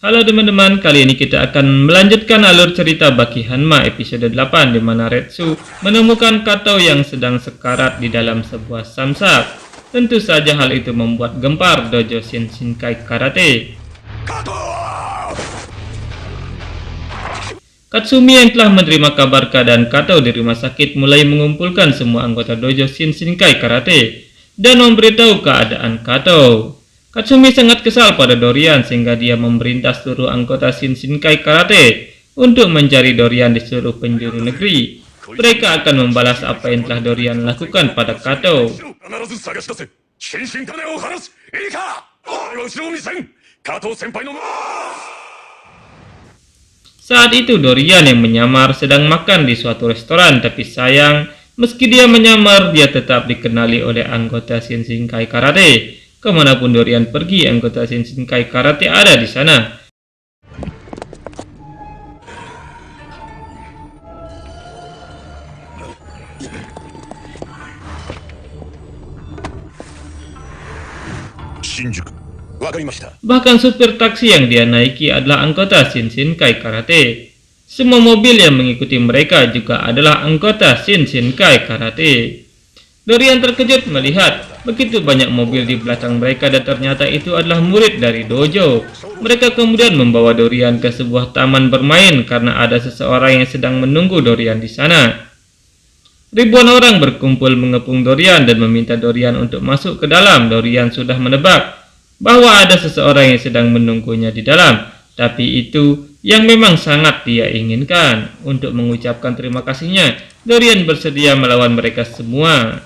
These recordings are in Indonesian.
Halo teman-teman, kali ini kita akan melanjutkan alur cerita Baki Hanma episode 8 di mana Retsu menemukan Kato yang sedang sekarat di dalam sebuah samsak. Tentu saja hal itu membuat gempar dojo Shinshinkai Karate. Katsumi yang telah menerima kabar keadaan Kato di rumah sakit mulai mengumpulkan semua anggota dojo Shinshinkai Karate dan memberitahu keadaan Kato. Katsumi sangat kesal pada Dorian sehingga dia memerintah seluruh anggota Shinshinkai Karate untuk mencari Dorian di seluruh penjuru negeri. Mereka akan membalas apa yang telah Dorian lakukan pada Kato. Saat itu Dorian yang menyamar sedang makan di suatu restoran, tapi sayang, meski dia menyamar, dia tetap dikenali oleh anggota Shinshinkai Karate. Kemanapun Dorian pergi, anggota Shinshinkai Karate ada di sana. Bahkan supir taksi yang dia naiki adalah anggota Shinshinkai Karate. Semua mobil yang mengikuti mereka juga adalah anggota Shinshinkai Karate. Dorian terkejut melihat begitu banyak mobil di belakang mereka dan ternyata itu adalah murid dari dojo. Mereka kemudian membawa Dorian ke sebuah taman bermain karena ada seseorang yang sedang menunggu Dorian di sana. Ribuan orang berkumpul mengepung Dorian dan meminta Dorian untuk masuk ke dalam. Dorian sudah menebak bahwa ada seseorang yang sedang menunggunya di dalam, tapi itu yang memang sangat dia inginkan. Untuk mengucapkan terima kasihnya, Dorian bersedia melawan mereka semua.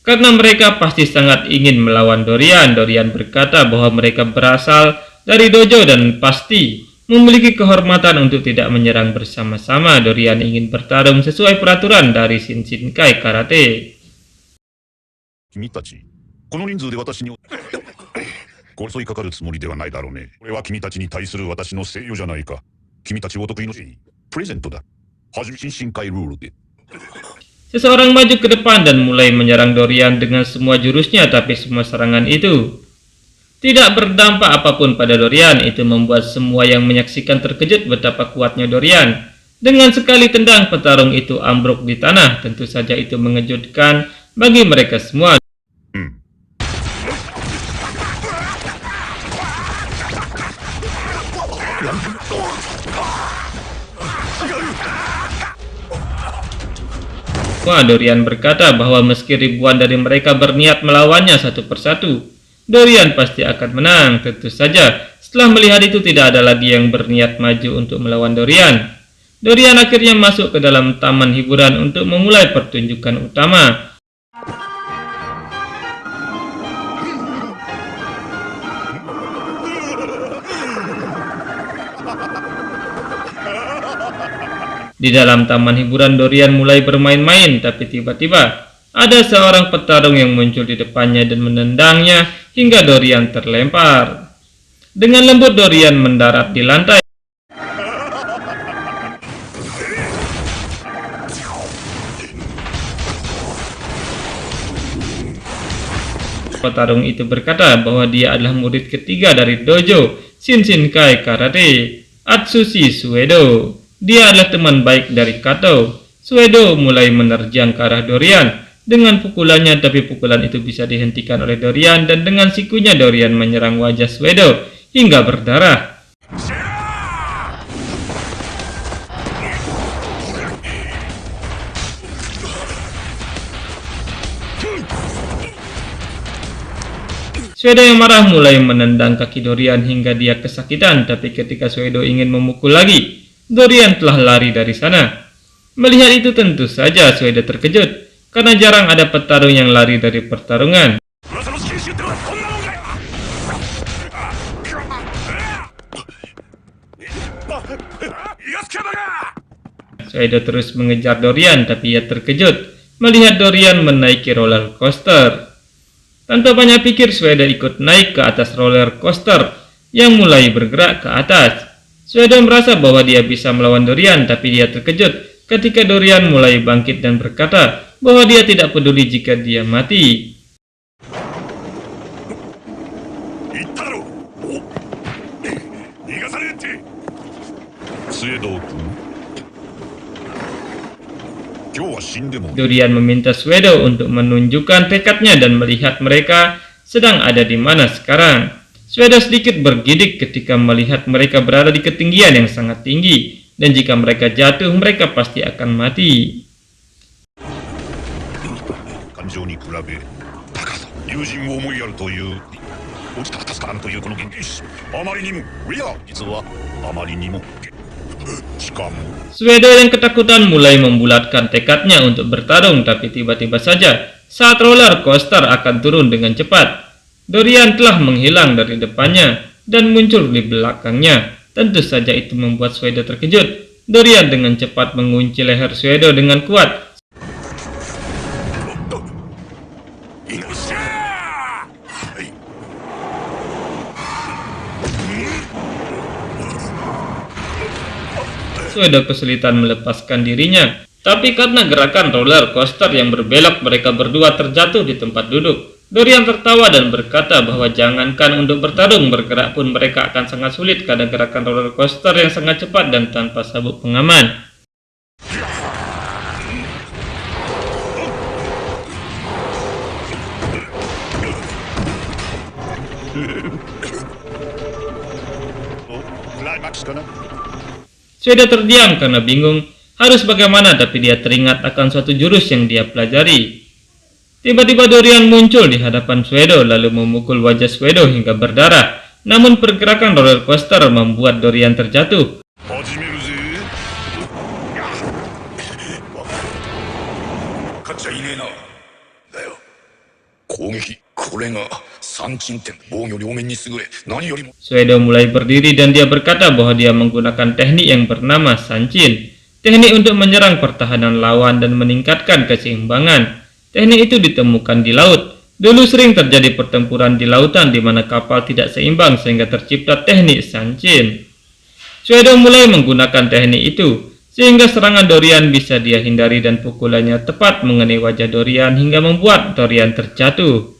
Karena mereka pasti sangat ingin melawan Dorian, Dorian berkata bahwa mereka berasal dari dojo dan pasti memiliki kehormatan untuk tidak menyerang bersama-sama. Dorian ingin bertarung sesuai peraturan dari Shinshinkai Karate. Seseorang maju ke depan dan mulai menyerang Dorian dengan semua jurusnya, tapi semua serangan itu tidak berdampak apapun pada Dorian. Itu membuat semua yang menyaksikan terkejut betapa kuatnya Dorian. Dengan sekali tendang, petarung itu ambruk di tanah. Tentu saja itu mengejutkan bagi mereka semua. Dorian berkata bahwa meski ribuan dari mereka berniat melawannya satu persatu, Dorian pasti akan menang. Tentu saja setelah melihat itu tidak ada lagi yang berniat maju untuk melawan Dorian. Dorian akhirnya masuk ke dalam taman hiburan untuk memulai pertunjukan utama. Di dalam taman hiburan Dorian mulai bermain-main, tapi tiba-tiba ada seorang petarung yang muncul di depannya dan menendangnya hingga Dorian terlempar. Dengan lembut Dorian mendarat di lantai. Petarung itu berkata bahwa dia adalah murid ketiga dari dojo Shinshinkai Karate, Atsushi Suedo. Dia adalah teman baik dari Kato. Suedo mulai menerjang ke arah Dorian dengan pukulannya, tapi pukulan itu bisa dihentikan oleh Dorian dan dengan sikunya Dorian menyerang wajah Suedo hingga berdarah. Suedo yang marah mulai menendang kaki Dorian hingga dia kesakitan, tapi ketika Suedo ingin memukul lagi, Dorian telah lari dari sana. Melihat itu tentu saja Suedo terkejut, karena jarang ada petarung yang lari dari pertarungan. Suedo terus mengejar Dorian, tapi ia terkejut melihat Dorian menaiki roller coaster. Tanpa banyak pikir, Suedo ikut naik ke atas roller coaster yang mulai bergerak ke atas. Suedo merasa bahwa dia bisa melawan Dorian, tapi dia terkejut ketika Dorian mulai bangkit dan berkata bahwa dia tidak peduli jika dia mati. Dorian meminta Suedo untuk menunjukkan tekadnya dan melihat mereka sedang ada di mana sekarang. Suedo sedikit bergidik ketika melihat mereka berada di ketinggian yang sangat tinggi, dan jika mereka jatuh, mereka pasti akan mati. Suedo yang ketakutan mulai membulatkan tekadnya untuk bertarung, tapi tiba-tiba saja saat roller coaster akan turun dengan cepat, Dorian telah menghilang dari depannya dan muncul di belakangnya. Tentu saja itu membuat Suedo terkejut. Dorian dengan cepat mengunci leher Suedo dengan kuat. Suedo kesulitan melepaskan dirinya, tapi karena gerakan roller coaster yang berbelok, mereka berdua terjatuh di tempat duduk. Dorian tertawa dan berkata bahwa jangankan untuk bertarung, bergerak pun mereka akan sangat sulit karena gerakan roller coaster yang sangat cepat dan tanpa sabuk pengaman. Suedo terdiam karena bingung harus bagaimana, tapi dia teringat akan suatu jurus yang dia pelajari. Tiba-tiba Dorian muncul di hadapan Suedo lalu memukul wajah Suedo hingga berdarah. Namun pergerakan roller coaster membuat Dorian terjatuh. Suedo mulai berdiri dan dia berkata bahwa dia menggunakan teknik yang bernama Sanchin, teknik untuk menyerang pertahanan lawan dan meningkatkan keseimbangan. Teknik itu ditemukan di laut. Dulu sering terjadi pertempuran di lautan di mana kapal tidak seimbang sehingga tercipta teknik Sanchin. Suedo mulai menggunakan teknik itu sehingga serangan Dorian bisa dia hindari dan pukulannya tepat mengenai wajah Dorian hingga membuat Dorian terjatuh.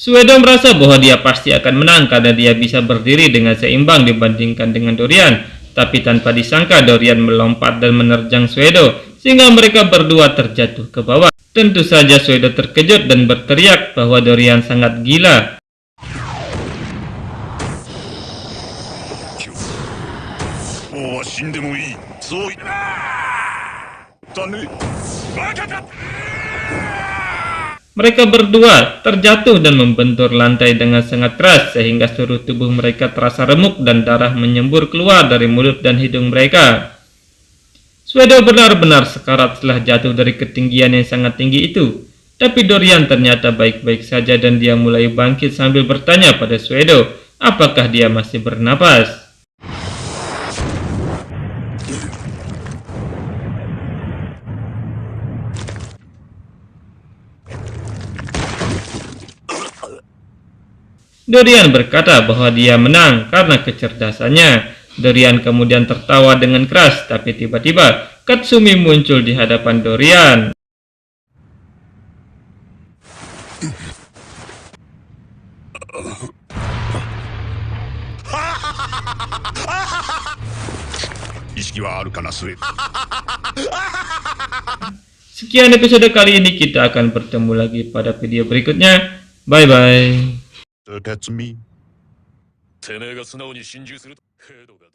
Suedo merasa bahwa dia pasti akan menang karena dia bisa berdiri dengan seimbang dibandingkan dengan Dorian. Tapi tanpa disangka Dorian melompat dan menerjang Suedo sehingga mereka berdua terjatuh ke bawah. Tentu saja Suedo terkejut dan berteriak bahwa Dorian sangat gila. Mereka berdua terjatuh dan membentur lantai dengan sangat keras sehingga seluruh tubuh mereka terasa remuk dan darah menyembur keluar dari mulut dan hidung mereka. Suedo benar-benar sekarat setelah jatuh dari ketinggian yang sangat tinggi itu. Tapi Dorian ternyata baik-baik saja dan dia mulai bangkit sambil bertanya pada Suedo apakah dia masih bernapas. Dorian berkata bahwa dia menang karena kecerdasannya. Dorian kemudian tertawa dengan keras, tapi tiba-tiba Katsumi muncul di hadapan Dorian. Sekian episode kali ini, kita akan bertemu lagi pada video berikutnya. Bye-bye. 辰巳てめえが素直に心中すると程度が